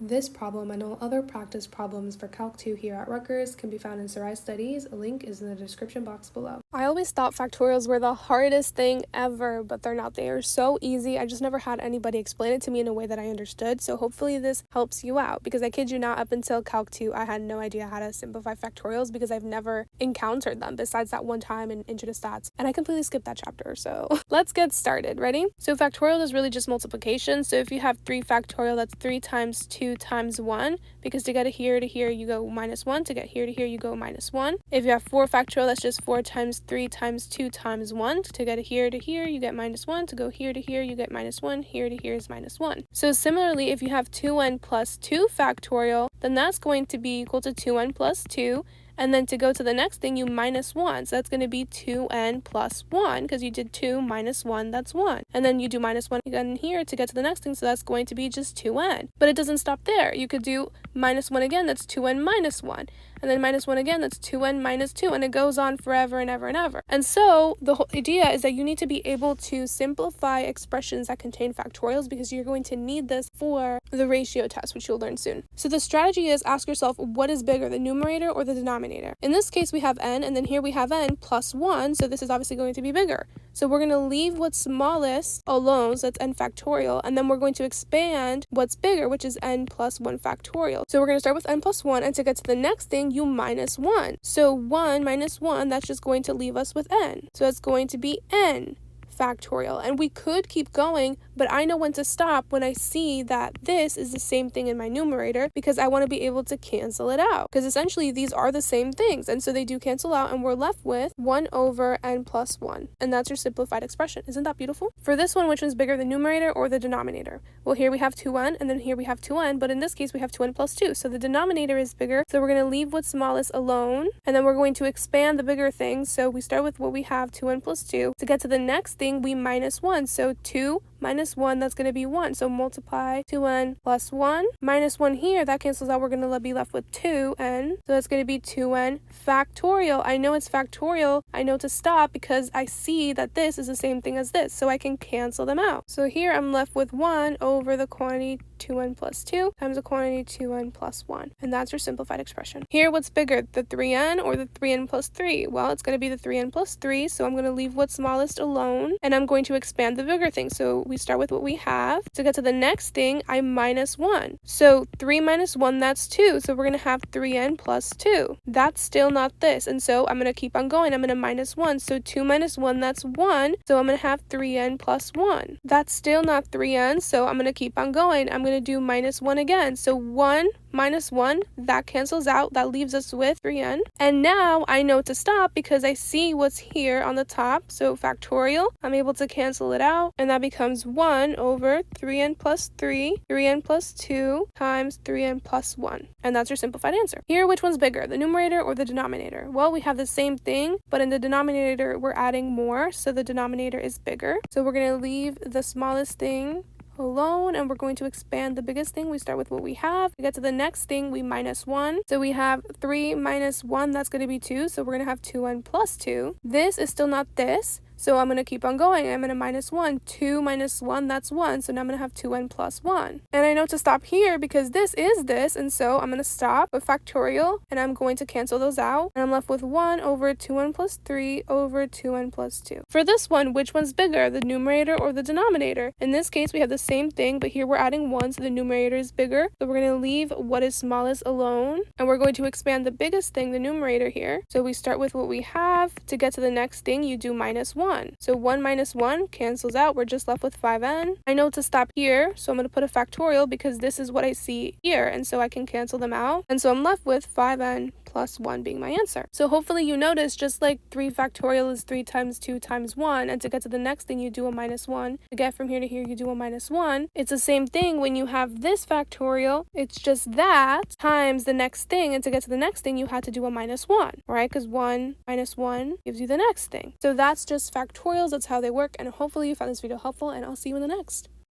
This problem and all other practice problems for Calc 2 here at Rutgers can be found in Sarai's studies. A link is in the description box below. I always thought factorials were the hardest thing ever, but they're not. They are so easy. I just never had anybody explain it to me in a way that I understood, so hopefully this helps you out, because I kid you not, up until Calc 2, I had no idea how to simplify factorials because I've never encountered them besides that one time in Intro to Stats, and I completely skipped that chapter, so let's get started. Ready? So factorial is really just multiplication, so if you have 3 factorial, that's 3 times 2 times 1, because to get it here to here you go minus 1, to get here to here you go minus 1. If you have 4 factorial, that's just 4 times 3 times 2 times 1, to get it here to here you get minus 1, to go here to here you get minus 1, here to here is minus 1. So similarly, if you have 2n plus 2 factorial, then that's going to be equal to 2n plus 2, and then to go to the next thing, you minus 1. So that's going to be 2n plus 1, because you did 2 minus 1, that's 1. And then you do minus 1 again here to get to the next thing, so that's going to be just 2n. But it doesn't stop there. You could do minus 1 again, that's 2n minus 1. And then minus 1 again, that's 2n minus 2, and it goes on forever and ever and ever. And so the whole idea is that you need to be able to simplify expressions that contain factorials, because you're going to need this for the ratio test, which you'll learn soon. So the strategy is ask yourself, what is bigger, the numerator or the denominator? In this case, we have n, and then here we have n plus 1, so this is obviously going to be bigger. So we're going to leave what's smallest alone, so that's n factorial, and then we're going to expand what's bigger, which is n plus 1 factorial. So we're going to start with n plus 1, and to get to the next thing, you minus 1. So 1 minus 1, that's just going to leave us with n. So it's going to be n factorial. And we could keep going, but I know when to stop when I see that this is the same thing in my numerator, because I want to be able to cancel it out, because essentially these are the same things, and so they do cancel out, and we're left with 1 over n plus 1, and that's your simplified expression. Isn't that beautiful? For this one, which one's bigger, the numerator or the denominator? Well, here we have 2n, and then here we have 2n, but in this case we have 2n plus 2, so the denominator is bigger, so we're going to leave what's smallest alone, and then we're going to expand the bigger things. So we start with what we have, 2n plus 2. To get to the next thing, we minus 1, so 2 minus 1, that's going to be 1. So multiply 2n plus 1. Minus 1 here, that cancels out. We're going to be left with 2n. So that's going to be 2n factorial. I know it's factorial. I know to stop because I see that this is the same thing as this. So I can cancel them out. So here I'm left with 1 over the quantity 2n plus 2 times the quantity 2n plus 1. And that's your simplified expression. Here, what's bigger, the 3n or the 3n plus 3? Well, it's going to be the 3n plus 3. So I'm going to leave what's smallest alone, and I'm going to expand the bigger thing. So we start with what we have. To get to the next thing, I minus 1. So 3 minus 1, that's 2. So we're going to have 3n plus 2. That's still not this. And so I'm going to keep on going. I'm going to minus 1. So 2 minus 1, that's 1. So I'm going to have 3n plus 1. That's still not 3n. So I'm going to keep on going. I'm going to do minus 1 again. So 1 minus 1, that cancels out. That leaves us with 3n. And now I know to stop because I see what's here on the top. So factorial, I'm able to cancel it out, and that becomes 1 over 3n plus 3, 3n plus 2 times 3n plus 1. And that's your simplified answer. Here, which one's bigger, the numerator or the denominator? Well, we have the same thing, but in the denominator, we're adding more, so the denominator is bigger. So we're going to leave the smallest thing alone, and we're going to expand the biggest thing. We start with what we have. To get to the next thing, we minus 1. So we have 3 minus 1, that's going to be 2. So we're going to have 2n plus 2. This is still not this. So I'm going to keep on going. I'm going to minus 1. 2 minus 1, that's 1. So now I'm going to have 2n plus 1. And I know to stop here because this is this. And so I'm going to stop with factorial, and I'm going to cancel those out. And I'm left with 1 over 2n plus 3 over 2n plus 2. For this one, which one's bigger, the numerator or the denominator? In this case, we have the same thing, but here we're adding 1, so the numerator is bigger. So we're going to leave what is smallest alone, and we're going to expand the biggest thing, the numerator here. So we start with what we have. To get to the next thing, you do minus 1. So 1 minus 1 cancels out. We're just left with 5n. I know to stop here, so I'm going to put a factorial because this is what I see here, and so I can cancel them out. And so I'm left with 5n plus 1 being my answer. So hopefully you notice, just like 3 factorial is 3 times 2 times 1, and to get to the next thing, you do a minus 1. To get from here to here, you do a minus 1. It's the same thing when you have this factorial. It's just that times the next thing, and to get to the next thing, you had to do a minus 1, right? Because 1 minus 1 gives you the next thing. So that's just factorials. That's how they work, and hopefully you found this video helpful, and I'll see you in the next.